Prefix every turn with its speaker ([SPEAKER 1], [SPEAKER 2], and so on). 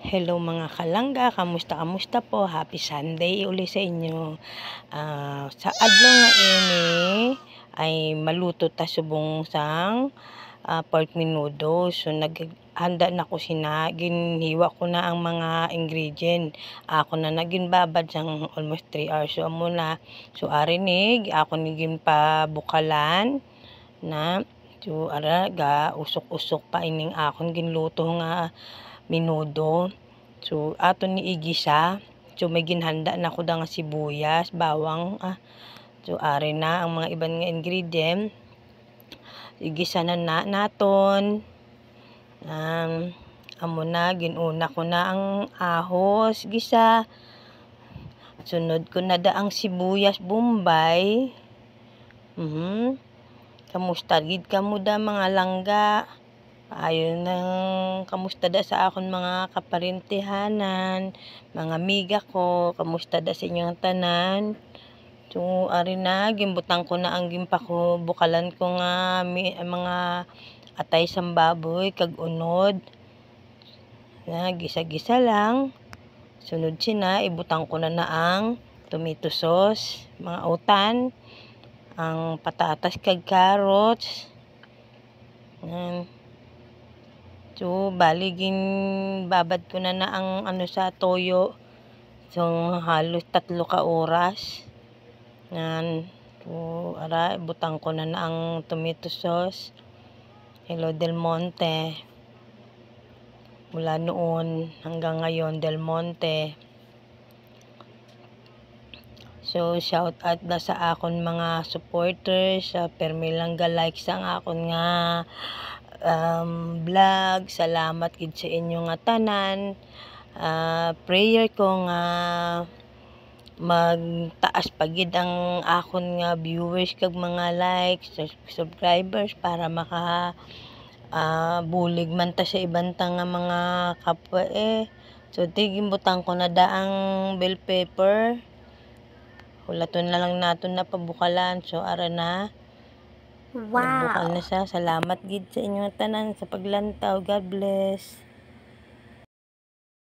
[SPEAKER 1] Hello mga kalangga, kamusta po? Happy Sunday uli sa inyo. Sa adlaw nga ini ay maluto ta subong sang pork menudo. So naghanda na ko ginhiwa ko na ang mga ingredient. Ako na naginbabad sang almost 3 hours. So amo na. So arinig ako ni ginpabukalan na. So ara ga usok-usok pa ining akon ginluto nga menudo. So aton ni igisa. So may ginhanda na ko nga sibuyas, bawang. So ari na ang mga iban nga ingredient. Igisa na naton. Amo na ginuna ko na ang ahos gisa. Sunod ko na ang sibuyas bombay. Kamusta gid kamo da mga langga? Ayun ng kamusta da sa akon mga kaparintihanan, mga amiga ko, kamusta da sa inyong tanan. So ari na gimbutang ko na ang bukalan ko nga mga atay sang baboy kag unod. Gisa-gisa lang. Sunod sina ibutang ko na ang tomato sauce, mga utan, ang patatas kag carrots. So bali babad ko na ang sa toyo. So halos 3 ka oras. So ara butang ko na ang tomato sauce. Hello Del Monte. Mula noon hanggang ngayon Del Monte. So shout out na sa akon mga supporters, sa permi lang ga-like sang akon nga vlog. Salamat gid sa inyo nga tanan. Prayer ko nga magtaas pa gid ang akon nga viewers kag mga likes, subscribers para bulig man ta sa ibang nga mga kapwa So gimbutang ko na ang bell pepper. Hulaton na lang naton na pabukalan. So ara na. Wow. Nabukal na siya. Salamat gid sa inyong tanan sa paglantaw. God bless.